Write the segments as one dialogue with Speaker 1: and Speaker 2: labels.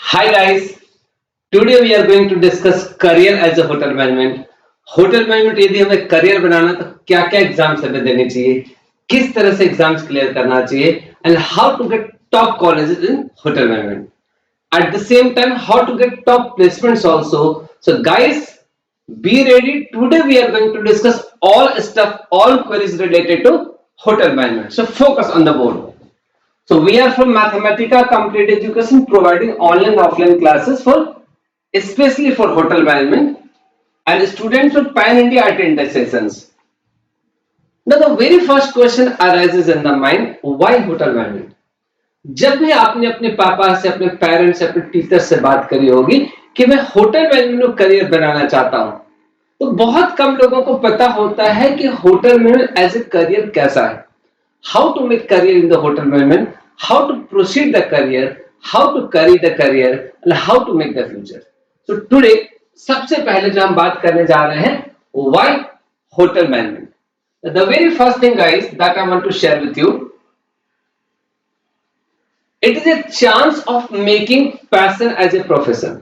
Speaker 1: Hi guys, today we are going to discuss career as a hotel management. Hotel management यदि हमें career बनाना तो क्या क्या exams हमें देने चाहिए, किस तरह से एग्जाम्स क्लियर करना चाहिए and how to get top colleges in hotel management. At the same time, how to get top placements also. So guys, be ready. Today we are going to discuss all stuff, all queries related to hotel management. So focus on the board. So we are from Mathematica Complete Education, providing online offline classes for especially for hotel management, and students will pan India attend the sessions. Now the very first question arises in the mind, why hotel management? जब भी आपने अपने पापा से, अपने parents से, अपने teacher से बात करी होगी कि मैं होटल मैनेजमेंट में करियर बनाना चाहता हूं, तो बहुत कम लोगों को पता होता है कि hotel management as a career कैसा है. How to make career in the hotel management, how to proceed the career, how to carry the career, and how to make the future. So today सबसे पहले जो हम बात करने जा रहे हैं, why hotel management. The very first thing guys that I want to share with you, it is a chance of making passion as a profession.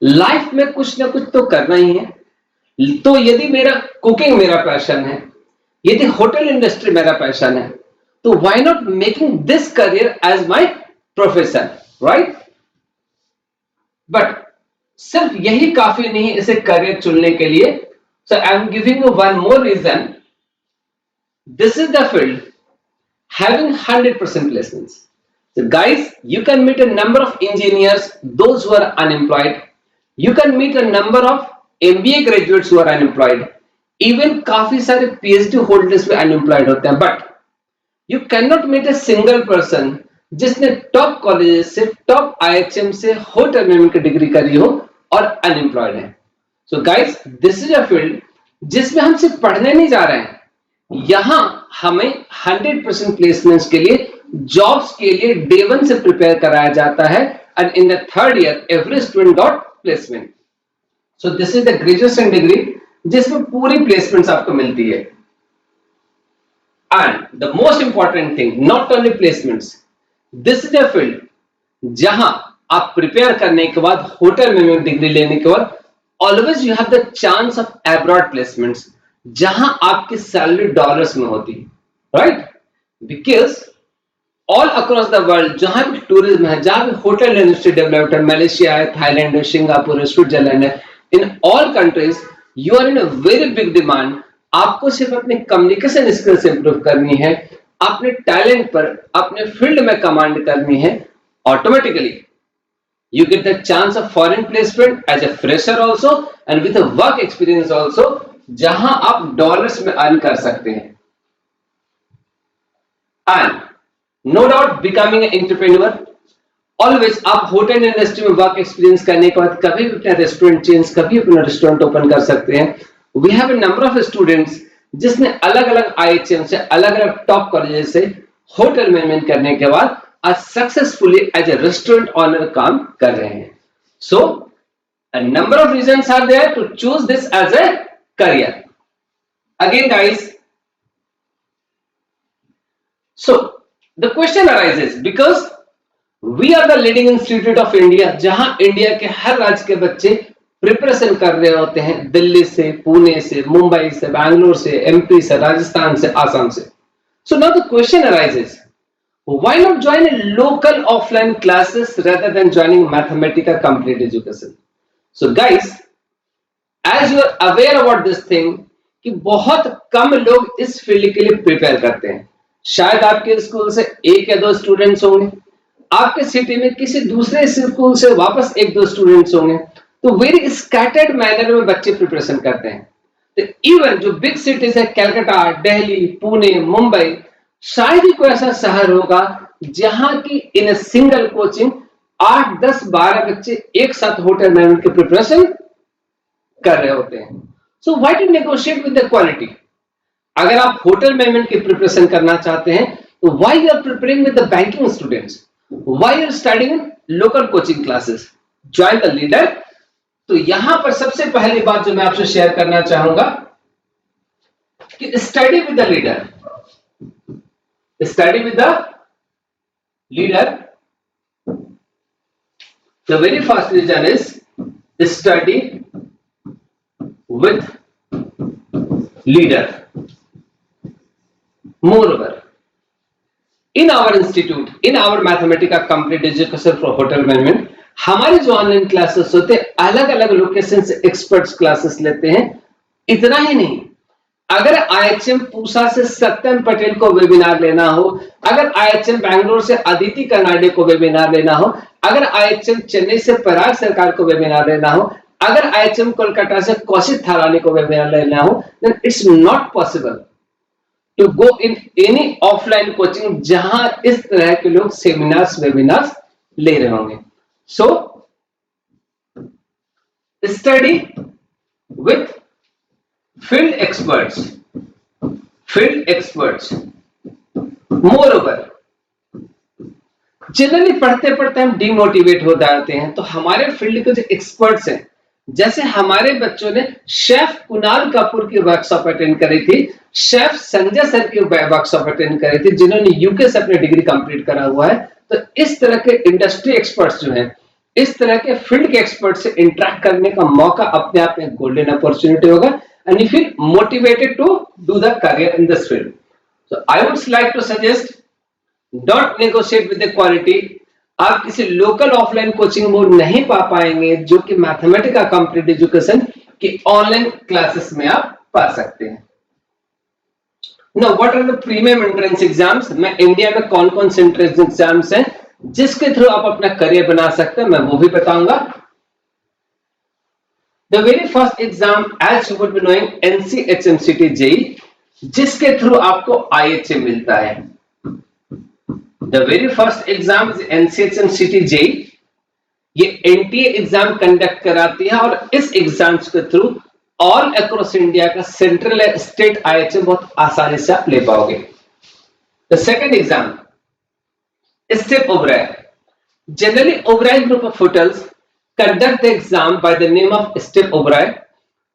Speaker 1: Life में कुछ ना कुछ तो करना ही है. तो यदि मेरा कुकिंग मेरा पैशन है, यदि होटल इंडस्ट्री मेरा पैशन है, तो why not making this career as my profession, right? But सिर्फ यही काफी नहीं इसे करियर चुनने के लिए. So I am giving you one more reason. This is the field having 100% placements. So guys, you can meet a number of engineers, those who are unemployed. You can meet a number of MBA graduates who are unemployed. Even काफी सारे PhD holders भी unemployed होते हैं. But you can not meet a single person जिसने top college से, top IHM से hotel management की degree करी हो और अनएम्प्लॉयड है. So guys, this is a field जिसमें हम सिर्फ पढ़ने नहीं जा रहे हैं, यहां हमें 100% प्लेसमेंट्स के लिए, जॉब्स के लिए डे 1 से प्रिपेयर कराया जाता है. And in the third year every student got placement. So this is the graduation degree जिसमें पूरी प्लेसमेंट्स आपको मिलती है. And the most important thing, not only placements, this is a field जहां आप प्रिपेयर करने के बाद, होटल मैनेजमेंट डिग्री लेने के बाद, always you have the chance of abroad placements, जहां आपकी सैलरी डॉलर्स में होती है, right? Because all across the world जहां भी टूरिज्म है, जहां भी होटल इंडस्ट्री डेवलप्ड है, मलेशिया है, थाईलैंड है, सिंगापुर है, स्विट्जरलैंड है, in all countries you are in a very big demand. आपको सिर्फ अपने कम्युनिकेशन स्किल्स इंप्रूव करनी है, अपने टैलेंट पर, अपने फील्ड में कमांड करनी है. Automatically you get the chance of foreign placement as a fresher also and with work experience also, जहां आप डॉलर्स में अर्न कर सकते हैं. And no doubt becoming an entrepreneur, always आप होटल इंडस्ट्री में वर्क एक्सपीरियंस करने के बाद कभी भी अपना रेस्टोरेंट चेंज, कभी अपना रेस्टोरेंट ओपन कर सकते हैं. We have a number of students जिसने अलग अलग IHM से, अलग अलग टॉप कॉलेजेस से होटल मैनेजमेंट करने के बाद आज successfully as a restaurant owner काम कर रहे हैं. So a number of reasons are there to choose this as a career. Again guys, so the question arises because we are the leading institute of India, जहां India के हर राज्य के बच्चे preparation कर रहे होते हैं, दिल्ली से, पुणे से, मुंबई से, बैंगलोर से, MP से, राजस्थान से, आसाम से. So now the question arises, why not join a local offline classes rather than joining Mathematica Complete Education? So guys, as you are aware about this thing कि बहुत कम लोग इस फील्ड के लिए प्रिपेयर करते हैं. शायद आपके स्कूल से 1 या 2 स्टूडेंट्स होंगे, आपके सिटी में किसी दूसरे स्कूल से वापस 1-2 स्टूडेंट्स होंगे. तो वेरी स्कैटर्ड मैनर में बच्चे प्रिपरेशन करते हैं. तो इवन जो बिग सिटीज है, कलकत्ता, दिल्ली, पुणे, मुंबई, शायद ही कोई ऐसा शहर होगा जहां की इन सिंगल कोचिंग 8, 10, 12 बच्चे एक साथ होटल मैनेजमेंट की प्रिपरेशन कर रहे होते हैं. So why to negotiate with the quality? अगर आप होटल मैनेजमेंट की प्रिपरेशन करना चाहते हैं तो why you are preparing with the banking students, why you are studying in local coaching classes, join the leader. तो यहां पर सबसे पहली बात जो मैं आपसे शेयर करना चाहूंगा कि study with the leader. Study with the leader The very first reason is study with leader. Moreover, in our institute, in our Mathematica Complete Education for Hotel Management, हमारे जो ऑनलाइन क्लासेस होते हैं अलग अलग location से experts classes लेते हैं। इतना ही नहीं, अगर IHM पूसा से सत्यम पटेल को वेबिनार लेना हो, अगर IHM बैंगलोर से अदिति कर्नाडे को वेबिनार लेना हो, अगर IHM चेन्नई से पराग सरकार को वेबिनार लेना हो, अगर IHM कोलकाता से कौशिक थालानी को वेबिनार लेना हो, then it's not possible to go in any offline coaching जहां इस तरह के लोग सेमिनार्स वेबिनार्स ले रहे होंगे। So study with field experts. Moreover, generally पढ़ते पढ़ते हम डिमोटिवेट हो जाते हैं, तो हमारे फील्ड के जो एक्सपर्ट्स हैं, जैसे हमारे बच्चों ने शेफ कुणाल कपूर की वर्कशॉप अटेंड करी थी, शेफ संजय सर की वर्कशॉप अटेंड करी थी, जिन्होंने यूके से अपनी डिग्री कंप्लीट करा हुआ है। तो इस तरह के इंडस्ट्री एक्सपर्ट्स जो हैं, इस तरह के फील्ड के एक्सपर्ट से इंटरेक्ट करने का मौका अपने आप में गोल्डन अपॉर्चुनिटी होगा, and you feel motivated to do the career in this field. So I would like to suggest, don't negotiate with the quality. आप किसी लोकल ऑफलाइन कोचिंग मोड नहीं पा पाएंगे जो कि मैथमेटिका कंप्लीट एजुकेशन की online classes में आप पा सकते हैं। Now, what are the premium entrance exams? मैं इंडिया में कौन कौन से एंट्रेंस एग्जाम्स हैं जिसके थ्रू आप अपना करियर बना सकते हैं, मैं वो भी बताऊंगा। The very first exam, as you would be knowing, NCHMCT JEE, जिसके थ्रू आपको IHM मिलता है। The very first exam is NCHMCT JEE। ये NTA एग्जाम कंडक्ट कराती है और इस एग्जाम्स के थ्रू ऑल अक्रॉस इंडिया का सेंट्रल स्टेट IHM बहुत आसानी से आप ले पाओगे। The second exam, STEP OBEROI। Generally, OBEROI group of hotels conduct the exam by the name of STEP OBEROI।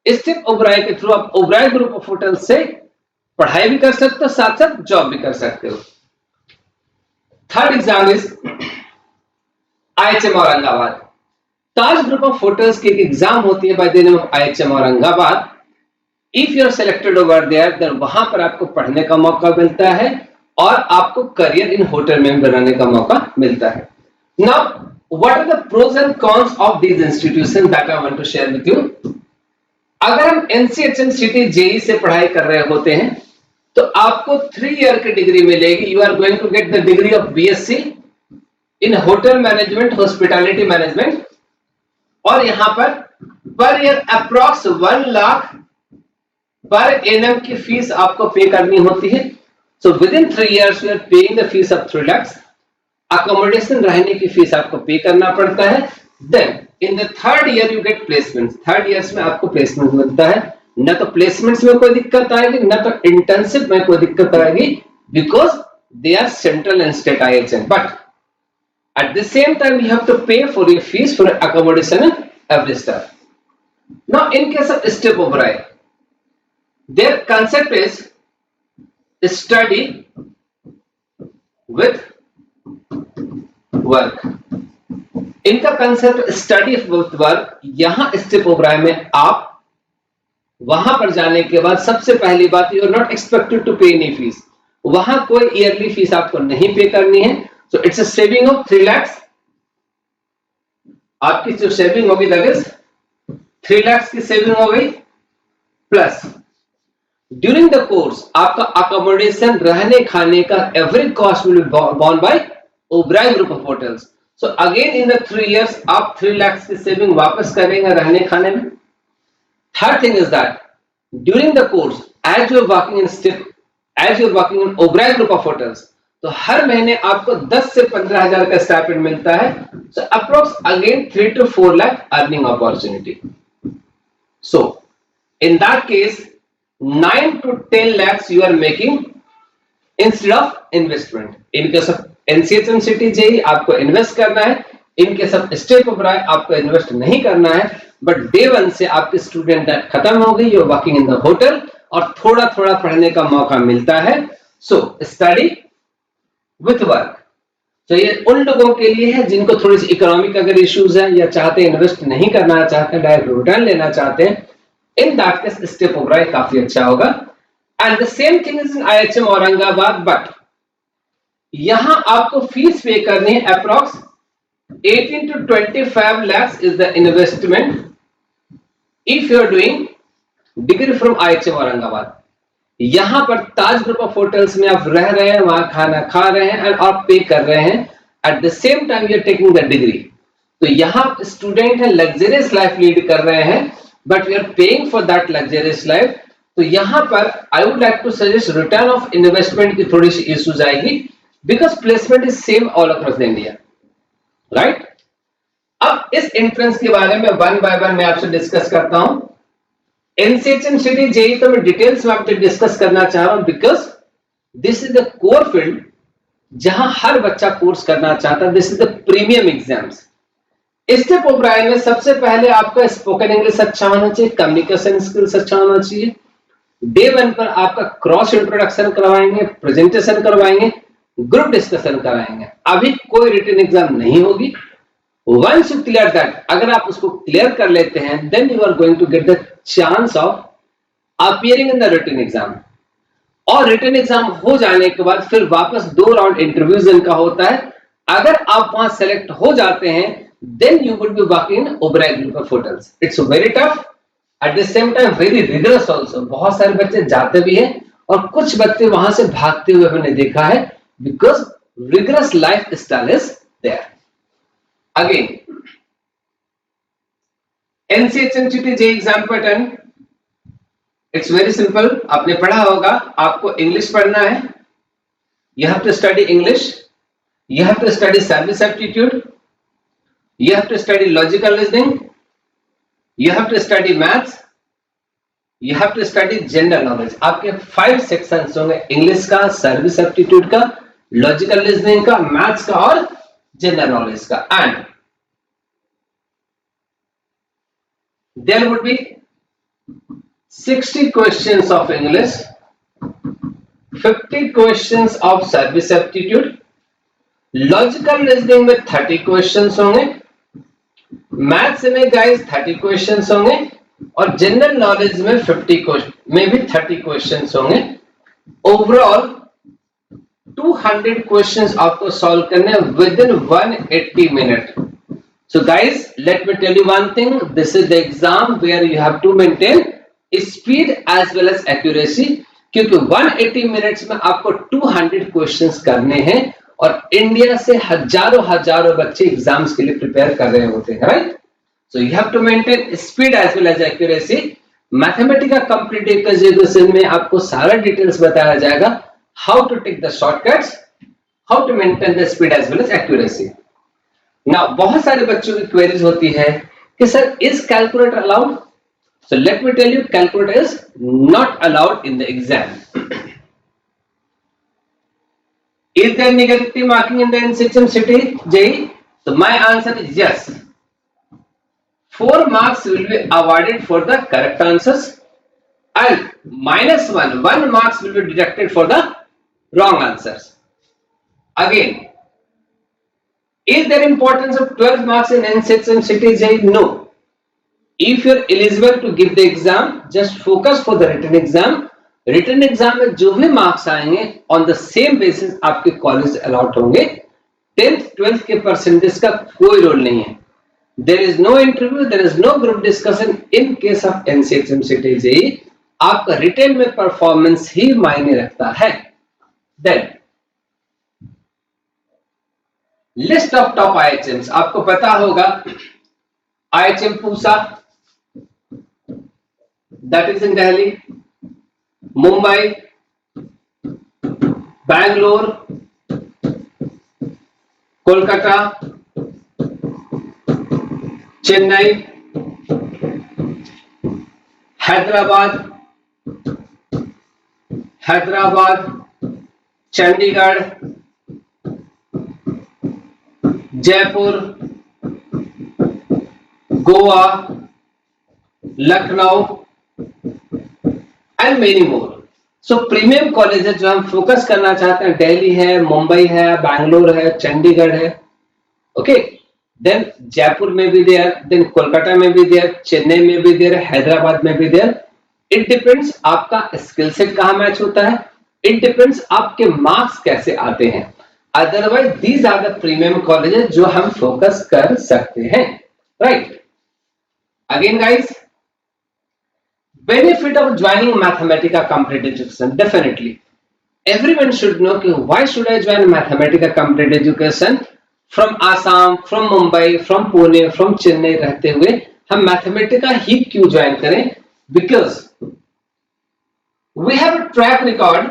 Speaker 1: STEP OBEROI के थ्रू आप OBEROI ग्रुप ऑफ होटल से पढ़ाई भी कर सकते हो, साथ साथ जॉब भी कर सकते हो। Third exam is IHM Aurangabad. Taj group of hotels की एक एग्जाम होती है by the name of IHM Aurangabad. If you are selected over there, then वहां पर आपको पढ़ने का मौका मिलता है और आपको करियर इन होटल में बनाने का मौका मिलता है। Now what are the pros and cons of these institutions that I want to share with you? अगर हम NCHMCT JEE से पढ़ाई कर रहे होते हैं तो आपको 3 ईयर की डिग्री मिलेगी। You are going to get the degree of BSc in hotel management, hospitality management, और यहां पर ईयर अप्रॉक्स 1 लाख पर एनएम की फीस आपको पे करनी होती है। So within 3 years you are paying the fees of 3 lakhs। Accommodation रहने की फीस आपको पे करना पड़ता है। Then in the third year you get placement. Third years में आपको प्लेसमेंट मिलता है। न तो प्लेसमेंट्स में कोई दिक्कत आएगी, न तो इंटर्नशिप में कोई दिक्कत आएगी, because they are central and state IHM, but at the same time you have to pay for your fees for accommodation and every stuff. Now in case of STEP OBEROI, their concept is study with work. इनका concept study with work. यहां STEP OBEROI में आप वहां पर जाने के बाद सबसे पहली बात, you are not expected to pay any fees. वहां कोई ईयरली फीस आपको नहीं पे करनी है। So it's a saving of 3 lakhs। आपकी जो सेविंग होगी दैट इज 3 lakhs की सेविंग हो गई, प्लस ड्यूरिंग द कोर्स आपका अकोमोडेशन, रहने खाने का every cost will be borne by OBEROI group of hotels. So again in the 3 years आप 3 lakhs की सेविंग वापस करेंगे रहने खाने में। Third thing is that during the course as you are working in STEP, as you are working in OBEROI group of hotels, तो हर महीने आपको 10 से 15 हजार का स्टाइपेंड मिलता है। So approx again 3 to 4 lakh earning opportunity. So in that case 9 to 10 lakhs you are making instead of investment. In case of NCHMCT JEE आपको इन्वेस्ट करना है, in case of STEP OBEROI आपको invest नहीं करना है, but day 1 से आपकी student life खत्म हो गई, you are working in the hotel और थोड़ा थोड़ा पढ़ने का मौका मिलता है। So study with work. तो ये उन लोगों के लिए है जिनको थोड़ी सी इकोनॉमिक अगर इश्यूज है या चाहते इन्वेस्ट नहीं करना चाहते, डायरेक्ट रिटर्न लेना चाहते हैं, इन दैट केस स्टेप ओबराय काफी अच्छा होगा। And the same thing is in IHM Aurangabad, but यहां आपको फीस पे करनी है approx 18 to 25 lakhs is the investment if you are doing degree from IHM Aurangabad. यहां पर ताज ग्रुप ऑफ होटल्स में आप रह रहे हैं, वहां खाना खा रहे हैं और आप पे कर रहे हैं, at the same time you are taking the degree. तो यहां स्टूडेंट है लग्जरियस लाइफ लीड कर रहे हैं, but we are paying for that luxurious life. तो यहां पर I would like to suggest return of investment की थोड़ी सी इश्यूज आएगी, because placement is same all across the India, right. अब इस एंट्रेंस के बारे में वन बाय वन मैं आपसे डिस्कस करता हूं। NCHM सिटी जेई तो मैं डिटेल्स में आपसे डिस्कस करना चाह रहा हूं, because this is the core field जहां हर बच्चा कोर्स करना चाहता है। This is the premium exams. Step Oberoi में सबसे पहले आपका स्पोकन इंग्लिश अच्छा होना चाहिए, कम्युनिकेशन स्किल्स अच्छा होना चाहिए। डे 1 पर आपका क्रॉस इंट्रोडक्शन करवाएंगे, प्रेजेंटेशन करवाएंगे, ग्रुप डिस्कशन कराएंगे। अभी कोई रिटन एग्जाम नहीं होगी। Once you clear that, अगर आप उसको क्लियर कर लेते हैं, then you are going to get the chance of appearing in the written exam। और रिटन एग्जाम हो जाने के बाद फिर वापस 2 राउंड इंटरव्यूज इनका होता है। अगर आप वहां सेलेक्ट हो जाते हैं, then you would be working in Oberoi group of hotels. It's very tough, at the same time very rigorous also। बहुत सारे बच्चे जाते भी हैं और कुछ बच्चे वहां से भागते हुए हमने देखा है, because rigorous lifestyle is there। Again, NCHM CT JEE exam pattern, it's very simple. आपने पढ़ा होगा, आपको इंग्लिश पढ़ना है, you have to study English, you have to study service aptitude, you have to study logical reasoning, you have to study maths, you have to study general knowledge। आपके 5 sections होंगे, English का, service aptitude का, logical reasoning का, maths का और general knowledge का। And there would be 60 questions of English, 50 questions of service aptitude, logical reasoning में 30 questions होंगे, मैथ्स में गाइस 30 क्वेश्चंस होंगे और जनरल नॉलेज में 50 में भी 30 क्वेश्चंस होंगे। ओवरऑल 200 क्वेश्चंस आपको सॉल्व करने with in 180 minute. So guys, let me tell you one thing, this is the exam where you have to maintain speed as well as accuracy, क्योंकि 180 minutes में आपको 200 questions करने हैं और India से हजारों बच्चे एग्जाम्स के लिए प्रिपेयर कर रहे होते हैं, right. So you have to maintain speed as well as accuracy। Mathematics का कॉम्पिटिटिव एजुकेशन में आपको सारा डिटेल्स बताया जाएगा, how to take the shortcuts, how to maintain the speed as well as accuracy। Now बहुत सारे बच्चों की क्वेरीज होती है कि sir is calculator allowed? So let me tell you, calculator is not allowed in the exam। Is there negative marking in the NCHM city JEE? So my answer is yes। 4 marks will be awarded for the correct answers and -1 marks will be deducted for the wrong answers। Again, is there importance of 12 marks in NCHM city JEE? No। If you are eligible to give the exam, just focus for the written exam। written exam में जो भी marks आएंगे on the same basis आपके college allot होंगे। 10th 12th के percentage का कोई role नहीं है। There is no interview, there is no group discussion in case of NCHM city JEE। आपका रिटेन में परफॉर्मेंस ही मायने रखता है। Then list of top IHMs, आपको पता होगा IHM Pusa, that is in Delhi, Mumbai, Bangalore, Kolkata, Chennai, Hyderabad, Chandigarh, Jaipur, Goa, Lucknow and many more. So premium colleges जो हम फोकस करना चाहते हैं, दिल्ली है, मुंबई है, बैंगलोर है, चंडीगढ़ है, ओके, देन जयपुर में भी देयर, देन कोलकाता में भी देयर, चेन्नई में भी देयर, हैदराबाद में भी देयर। इट डिपेंड्स आपका स्किल सेट कहां मैच होता है, इट डिपेंड्स आपके मार्क्स कैसे आते हैं। Otherwise these are the premium colleges जो हम फोकस कर सकते हैं, right. Again guys, benefit of joining Mathematica competitive education, definitely everyone should know कि why should I join Mathematica competitive education from Assam, from Mumbai, from Pune, from Chennai रहते हुए हम Mathematica ही क्यों ज्वाइन करें? Because we have a track record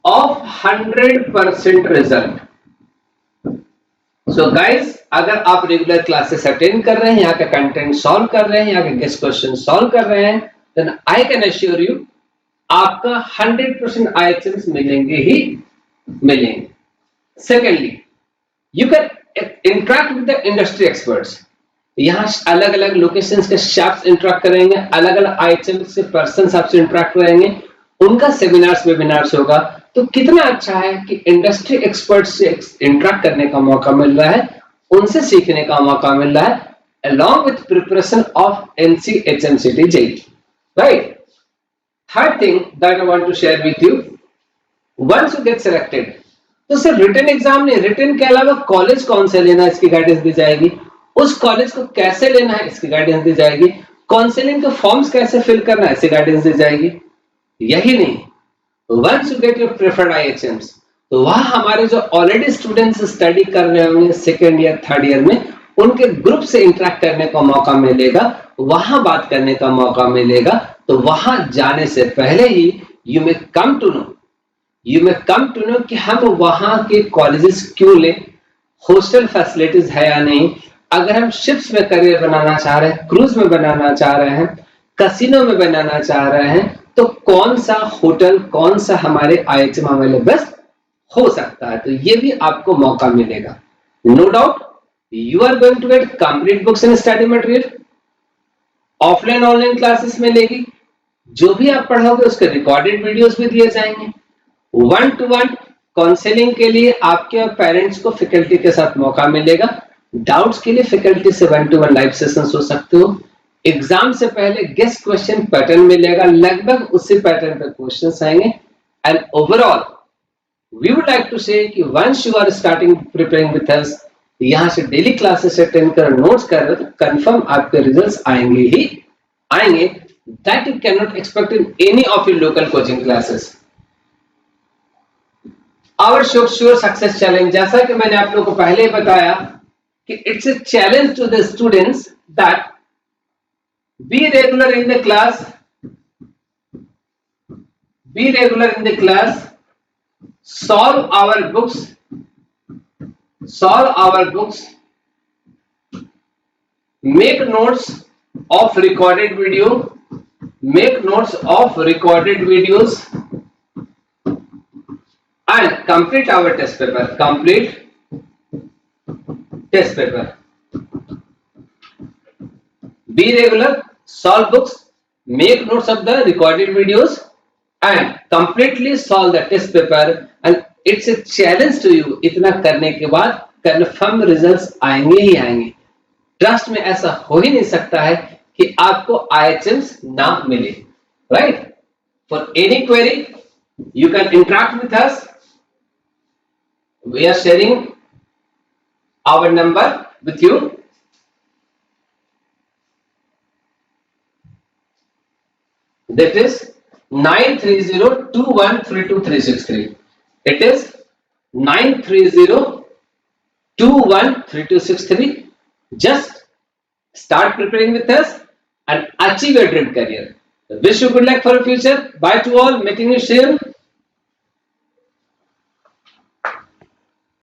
Speaker 1: of 100% result. So guys, अगर आप regular classes attend कर रहे हैं, यहाँ का कंटेंट सॉल्व कर रहे हैं, यहाँ के गेस्ट क्वेश्चन सॉल्व कर रहे हैं, then I can assure you आपका 100% आईएचएम्स मिलेंगे ही मिलेंगे। Secondly, you can interact with the industry experts. यहाँ अलग अलग लोकेशंस के शेफ्स इंटरेक्ट करेंगे, अलग अलग आईएचएम्स से पर्सन आपसे इंटरेक्ट करेंगे, उनका सेमिनार्स वेबिनार्स होगा। तो कितना अच्छा है कि इंडस्ट्री एक्सपर्ट से इंटरेक्ट करने का मौका मिल रहा है, उनसे सीखने का मौका मिल रहा है, along with preparation of NC HMCT JEE, right? Third thing that I want to share with you, once you get selected, तो सिर्फ रिटन एग्जाम नहीं, रिटन के अलावा कॉलेज कौन से लेना है इसकी गाइडेंस दी जाएगी, उस कॉलेज को कैसे लेना है इसकी गाइडेंस दी जाएगी, काउंसलिंग के फॉर्म्स कैसे फिल करना है इसकी गाइडेंस दी जाएगी। यही नहीं, once you get your preferred IHMs, तो वहां हमारे जो ऑलरेडी स्टूडेंट्स स्टडी कर रहे होंगे सेकेंड ईयर थर्ड ईयर में, उनके ग्रुप से इंटरेक्ट करने का मौका मिलेगा, वहां बात करने का मौका मिलेगा। तो वहां जाने से पहले ही you may come to know कि हम वहां के कॉलेजेस क्यों लें, हॉस्टल फैसिलिटीज है या नहीं, अगर हम शिप्स में करियर बनाना चाह रहे हैं, क्रूज में बनाना चाह रहे हैं, कसिनो में बनाना चाह रहे हैं, तो कौन सा होटल, कौन सा हमारे आईएचएम अवेलेबल हो सकता है। तो ये भी आपको मौका मिलेगा। No doubt you are going to get complete books and study material, offline online classes मिलेगी, जो भी आप पढ़ोगे उसके रिकॉर्डेड वीडियोस भी दिए जाएंगे। 1-to-1 काउंसलिंग के लिए आपके और पेरेंट्स को फैकल्टी के साथ मौका मिलेगा। डाउट्स के लिए फैकल्टी से 1-to-1 लाइव सेशंस हो सकते हो। एग्जाम से पहले गेस्ट क्वेश्चन पैटर्न मिलेगा, लगभग उसी पैटर्न पे क्वेश्चंस आएंगे। And overall we would like to say कि once you are starting preparing with us, यहां से डेली क्लासेस अटेंड कर, नोट्स कर रहे हो, तो कंफर्म आपके रिजल्ट्स आएंगे ही आएंगे। That you can not expect in any of your local coaching classes. Our sure success challenge, जैसा कि मैंने आप लोगों को पहले बताया कि it's a challenge to the students that be regular in the class, solve our books, make notes of recorded videos and complete our test paper. Be regular, solve books, make notes of the recorded videos and completely solve the test paper, and it's a challenge to you। इतना करने के बाद confirm results आएंगे ही आएंगे। Trust में ऐसा हो ही नहीं सकता है कि आपको आईएचएम्स ना मिले, right. For any query you can interact with us, we are sharing our number with you. That is 93021323363. It is 930213263. Just start preparing with us and achieve your dream career. Wish you good luck for your future. Bye to all. Meeting you soon.